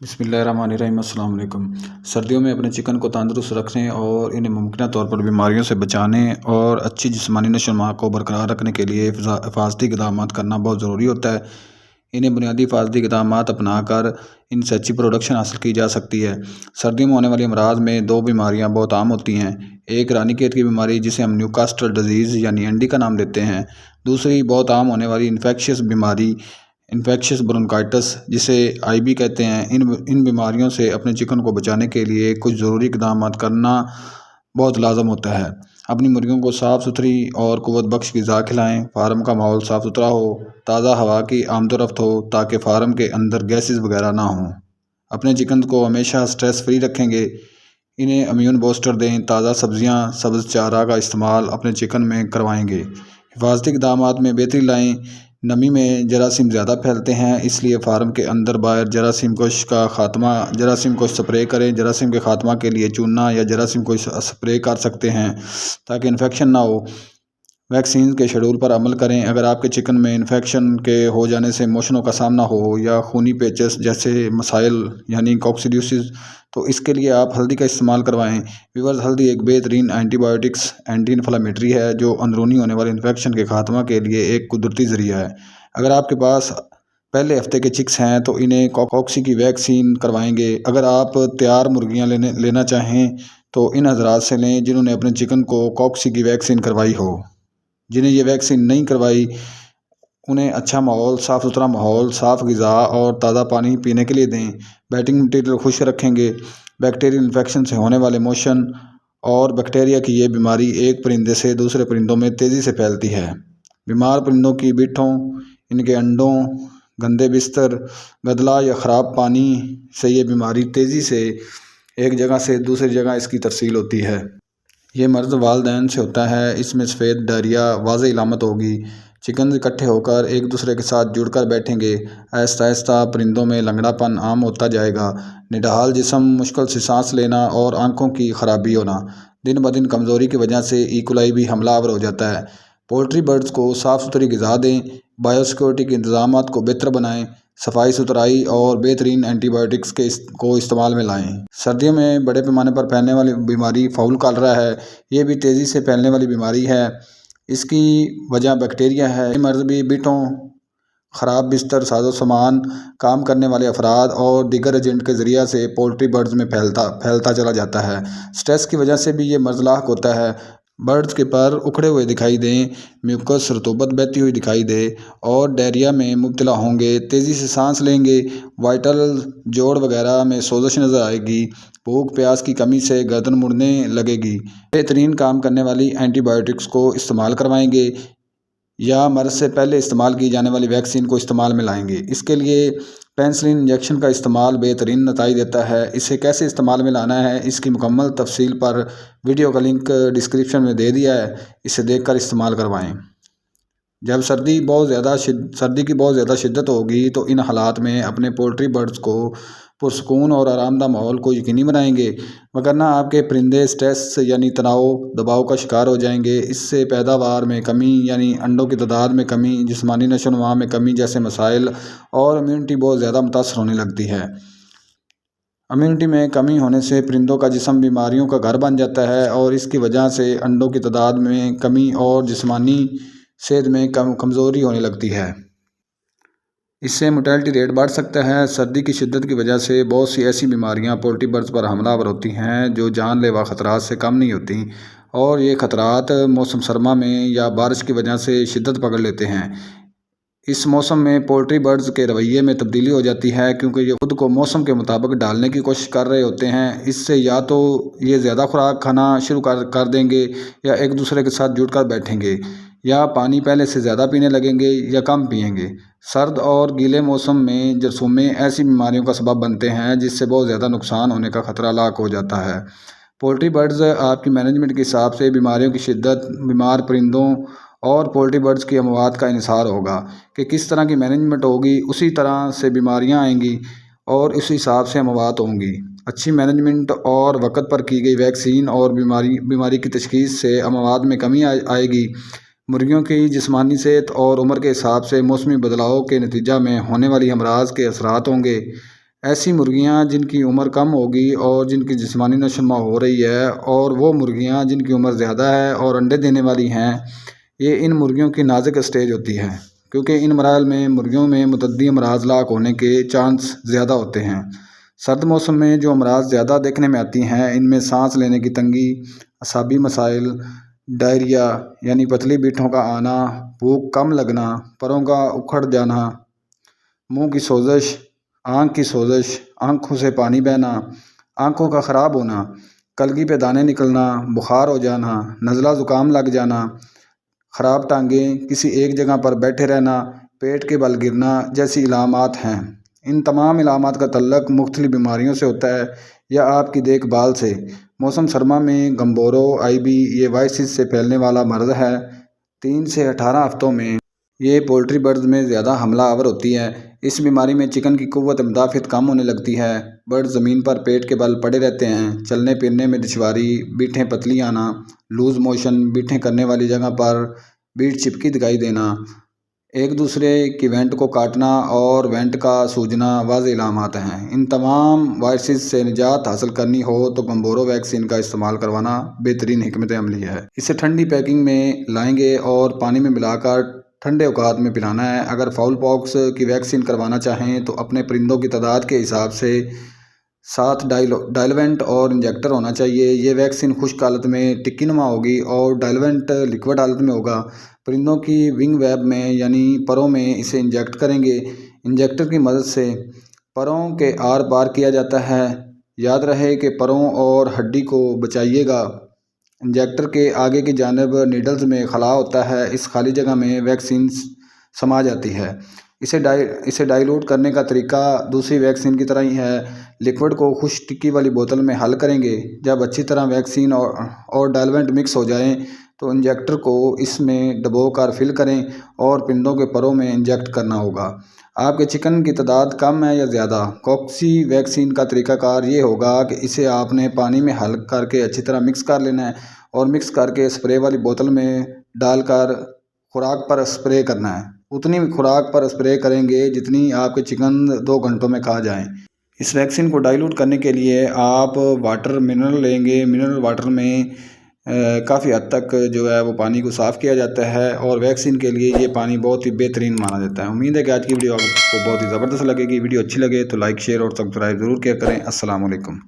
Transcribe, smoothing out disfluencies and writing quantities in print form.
بسم اللہ الرحمن الرحیم۔ السلام علیکم۔ سردیوں میں اپنے چکن کو تندرست رکھنے اور انہیں ممکنہ طور پر بیماریوں سے بچانے اور اچھی جسمانی نشو و نما کو برقرار رکھنے کے لیے حفاظتی اقدامات کرنا بہت ضروری ہوتا ہے۔ انہیں بنیادی حفاظتی اقدامات اپنا کر ان سے اچھی پروڈکشن حاصل کی جا سکتی ہے۔ سردیوں میں ہونے والی امراض میں دو بیماریاں بہت عام ہوتی ہیں۔ ایک رانی کھیت کی بیماری جسے ہم نیوکاسٹل ڈیزیز یعنی ND کا نام دیتے ہیں۔ دوسری بہت عام ہونے والی انفیکشس بیماری انفیکشس برونکائٹس جسے IB کہتے ہیں۔ ان بیماریوں سے اپنے چکن کو بچانے کے لیے کچھ ضروری اقدامات کرنا بہت لازم ہوتا ہے۔ اپنی مرغیوں کو صاف ستھری اور قوت بخش غذا کھلائیں۔ فارم کا ماحول صاف ستھرا ہو، تازہ ہوا کی آمد و رفت ہو تاکہ فارم کے اندر گیسز وغیرہ نہ ہوں۔ اپنے چکن کو ہمیشہ سٹریس فری رکھیں گے۔ انہیں امیون بوسٹر دیں۔ تازہ سبزیاں، سبز چارہ کا استعمال اپنے چکن میں کروائیں گے۔ حفاظتی اقدامات میں بہتری لائیں۔ نمی میں جراثیم زیادہ پھیلتے ہیں، اس لیے فارم کے اندر باہر جراثیم کش سپرے کریں۔ جراثیم کے خاتمہ کے لیے چونا یا جراثیم کش سپرے کر سکتے ہیں تاکہ انفیکشن نہ ہو۔ ویکسین کے شیڈول پر عمل کریں۔ اگر آپ کے چکن میں انفیکشن کے ہو جانے سے موشنوں کا سامنا ہو یا خونی پیچس جیسے مسائل یعنی کوکسیڈیوسس تو اس کے لیے آپ ہلدی کا استعمال کروائیں۔ ویورز، ہلدی ایک بہترین اینٹی انفلیمیٹری ہے جو اندرونی ہونے والے انفیکشن کے خاتمہ کے لیے ایک قدرتی ذریعہ ہے۔ اگر آپ کے پاس پہلے ہفتے کے چکس ہیں تو انہیں کوکسی کی ویکسین کروائیں گے۔ اگر آپ تیار مرغیاں لینا چاہیں تو ان حضرات سے لیں جنہوں نے اپنے چکن کو کوکسی کی ویکسین کروائی ہو۔ جنہیں یہ ویکسین نہیں کروائی انہیں اچھا ماحول، صاف ستھرا ماحول، صاف غذا اور تازہ پانی پینے کے لیے دیں۔ بیٹنگ مٹیریل خشک رکھیں گے۔ بیکٹیریل انفیکشن سے ہونے والے موشن اور بیکٹیریا کی یہ بیماری ایک پرندے سے دوسرے پرندوں میں تیزی سے پھیلتی ہے۔ بیمار پرندوں کی بٹھوں، ان کے انڈوں، گندے بستر، گدلا یا خراب پانی سے یہ بیماری تیزی سے ایک جگہ سے دوسری جگہ اس کی ترسیل ہوتی ہے۔ یہ مرض والدین سے ہوتا ہے۔ اس میں سفید ڈائریا واضح علامت ہوگی۔ چکنز اکٹھے ہو کر ایک دوسرے کے ساتھ جڑ کر بیٹھیں گے۔ آہستہ آہستہ پرندوں میں لنگڑا پن عام ہوتا جائے گا۔ نڈھال جسم، مشکل سے سانس لینا اور آنکھوں کی خرابی ہونا۔ دن بدن کمزوری کی وجہ سے ایکولائی بھی حملہ آور ہو جاتا ہے۔ پولٹری برڈز کو صاف ستھری غذا دیں۔ بایو سیکورٹی کے انتظامات کو بہتر بنائیں۔ صفائی ستھرائی اور بہترین اینٹی بائیوٹکس کو استعمال میں لائیں۔ سردیوں میں بڑے پیمانے پر پھیلنے والی بیماری فاؤل کالرا ہے۔ یہ بھی تیزی سے پھیلنے والی بیماری ہے۔ اس کی وجہ بیکٹیریا ہے۔ یہ مرض بھی بٹھوں، خراب بستر، ساز و سامان، کام کرنے والے افراد اور دیگر ایجنٹ کے ذریعہ سے پولٹری برڈز میں پھیلتا چلا جاتا ہے۔ سٹریس کی وجہ سے بھی یہ مرض لاحق ہوتا ہے۔ برڈز کے پر اکھڑے ہوئے دکھائی دیں، میوکس رطوبت بہتی ہوئی دکھائی دے اور ڈائریا میں مبتلا ہوں گے۔ تیزی سے سانس لیں گے۔ وائٹل جوڑ وغیرہ میں سوزش نظر آئے گی۔ بھوک پیاس کی کمی سے گردن مڑنے لگے گی۔ بہترین کام کرنے والی اینٹی بائیوٹکس کو استعمال کروائیں گے یا مرض سے پہلے استعمال کی جانے والی ویکسین کو استعمال میں لائیں گے۔ اس کے لیے پینسلین انجیکشن کا استعمال بہترین نتائج دیتا ہے۔ اسے کیسے استعمال میں لانا ہے اس کی مکمل تفصیل پر ویڈیو کا لنک ڈسکرپشن میں دے دیا ہے، اسے دیکھ کر استعمال کروائیں۔ جب سردی کی بہت زیادہ شدت ہوگی تو ان حالات میں اپنے پولٹری برڈز کو پرسکون اور آرام دہ ماحول کو یقینی بنائیں گے، وگرنہ آپ کے پرندے سٹریس یعنی تناؤ دباؤ کا شکار ہو جائیں گے۔ اس سے پیداوار میں کمی یعنی انڈوں کی تعداد میں کمی، جسمانی نشو و نما میں کمی جیسے مسائل اور امیونٹی بہت زیادہ متاثر ہونے لگتی ہے۔ امیونٹی میں کمی ہونے سے پرندوں کا جسم بیماریوں کا گھر بن جاتا ہے اور اس کی وجہ سے انڈوں کی تعداد میں کمی اور جسمانی صحت میں کمزوری ہونے لگتی ہے۔ اس سے موٹیلٹی ریٹ بڑھ سکتا ہے۔ سردی کی شدت کی وجہ سے بہت سی ایسی بیماریاں پولٹری برڈز پر حملہ آور ہوتی ہیں جو جان لیوا خطرات سے کم نہیں ہوتیں، اور یہ خطرات موسم سرما میں یا بارش کی وجہ سے شدت پکڑ لیتے ہیں۔ اس موسم میں پولٹری برڈز کے رویے میں تبدیلی ہو جاتی ہے کیونکہ یہ خود کو موسم کے مطابق ڈھالنے کی کوشش کر رہے ہوتے ہیں۔ اس سے یا تو یہ زیادہ خوراک کھانا شروع کر دیں گے یا ایک دوسرے کے ساتھ جڑ کر بیٹھیں گے، یا پانی پہلے سے زیادہ پینے لگیں گے یا کم پئیں گے۔ سرد اور گیلے موسم میں جرثومے ایسی بیماریوں کا سبب بنتے ہیں جس سے بہت زیادہ نقصان ہونے کا خطرہ لاحق ہو جاتا ہے۔ پولٹری برڈز آپ کی مینجمنٹ کے حساب سے بیماریوں کی شدت، بیمار پرندوں اور پولٹری برڈز کی اموات کا انحصار ہوگا کہ کس طرح کی مینجمنٹ ہوگی، اسی طرح سے بیماریاں آئیں گی اور اسی حساب سے اموات ہوں گی۔ اچھی مینجمنٹ اور وقت پر کی گئی ویکسین اور بیماری کی تشخیص سے اموات میں کمی آئے گی۔ مرغیوں کی جسمانی صحت اور عمر کے حساب سے موسمی بدلاؤ کے نتیجہ میں ہونے والی امراض کے اثرات ہوں گے۔ ایسی مرغیاں جن کی عمر کم ہوگی اور جن کی جسمانی نشو و نما ہو رہی ہے، اور وہ مرغیاں جن کی عمر زیادہ ہے اور انڈے دینے والی ہیں، یہ ان مرغیوں کی نازک اسٹیج ہوتی ہے، کیونکہ ان مراحل میں مرغیوں میں متعدی امراض لاحق ہونے کے چانس زیادہ ہوتے ہیں۔ سرد موسم میں جو امراض زیادہ دیکھنے میں آتی ہیں، ان میں سانس لینے کی تنگی، اعصابی مسائل، ڈائریا یعنی پتلی بیٹھوں کا آنا، بھوک کم لگنا، پروں کا اکھڑ جانا، منہ کی سوزش، آنکھ کی سوزش، آنکھوں سے پانی بہنا، آنکھوں کا خراب ہونا، کلگی پہ دانے نکلنا، بخار ہو جانا، نزلہ زکام لگ جانا، خراب ٹانگیں، کسی ایک جگہ پر بیٹھے رہنا، پیٹ کے بل گرنا جیسی علامات ہیں۔ ان تمام علامات کا تعلق مختلف بیماریوں سے ہوتا ہے یا آپ کی دیکھ بھال سے۔ موسم سرما میں گمبورو آئی بی یہ وائرس سے پھیلنے والا مرض ہے۔ 3 سے 18 ہفتوں میں یہ پولٹری برڈز میں زیادہ حملہ آور ہوتی ہے۔ اس بیماری میں چکن کی قوت مدافعت کم ہونے لگتی ہے۔ برڈ زمین پر پیٹ کے بل پڑے رہتے ہیں، چلنے پھرنے میں دشواری، بیٹھیں پتلی آنا، لوز موشن، بیٹھیں کرنے والی جگہ پر بیٹ چپکی دکھائی دینا، ایک دوسرے کی وینٹ کو کاٹنا اور وینٹ کا سوجنا واضح علامات ہیں۔ ان تمام وائرسز سے نجات حاصل کرنی ہو تو گمبورو ویکسین کا استعمال کروانا بہترین حکمت عملی ہے۔ اسے ٹھنڈی پیکنگ میں لائیں گے اور پانی میں ملا کر ٹھنڈے اوقات میں پلانا ہے۔ اگر فاؤل پاکس کی ویکسین کروانا چاہیں تو اپنے پرندوں کی تعداد کے حساب سے ساتھ ڈائلوینٹ اور انجیکٹر ہونا چاہیے۔ یہ ویکسین خشک حالت میں ٹکی نما ہوگی اور ڈائلوینٹ لیکوڈ حالت میں ہوگا۔ پرندوں کی ونگ ویب میں یعنی پروں میں اسے انجیکٹ کریں گے۔ انجیکٹر کی مدد سے پروں کے آر پار کیا جاتا ہے۔ یاد رہے کہ پروں اور ہڈی کو بچائیے گا۔ انجیکٹر کے آگے کی جانب نیڈلز میں خلا ہوتا ہے، اس خالی جگہ میں ویکسین سما جاتی ہے۔ اسے ڈائلوٹ کرنے کا طریقہ دوسری ویکسین کی طرح ہی ہے۔ لیکوڈ کو خشک ٹکی والی بوتل میں حل کریں گے۔ جب اچھی طرح ویکسین اور ڈائلوینٹ مکس ہو جائیں تو انجیکٹر کو اس میں ڈبو کر فل کریں اور پرندوں کے پروں میں انجیکٹ کرنا ہوگا۔ آپ کے چکن کی تعداد کم ہے یا زیادہ، کوکسی ویکسین کا طریقہ کار یہ ہوگا کہ اسے آپ نے پانی میں حل کر کے اچھی طرح مکس کر لینا ہے اور مکس کر کے اسپرے والی بوتل میں ڈال کر خوراک پر اسپرے کرنا ہے۔ اتنی خوراک پر اسپرے کریں گے جتنی آپ کے چکن 2 گھنٹوں میں کھا جائیں۔ اس ویکسین کو ڈائلوٹ کرنے کے لیے آپ واٹر منرل لیں گے۔ منرل واٹر میں کافی حد تک جو ہے وہ پانی کو صاف کیا جاتا ہے اور ویکسین کے لیے یہ پانی بہت ہی بہترین مانا جاتا ہے۔ امید ہے کہ آج کی ویڈیو آپ کو بہت ہی زبردست لگے گی۔ ویڈیو اچھی لگے تو لائک، شیئر اور سبسکرائب ضرور کیا کریں۔ السلام علیکم۔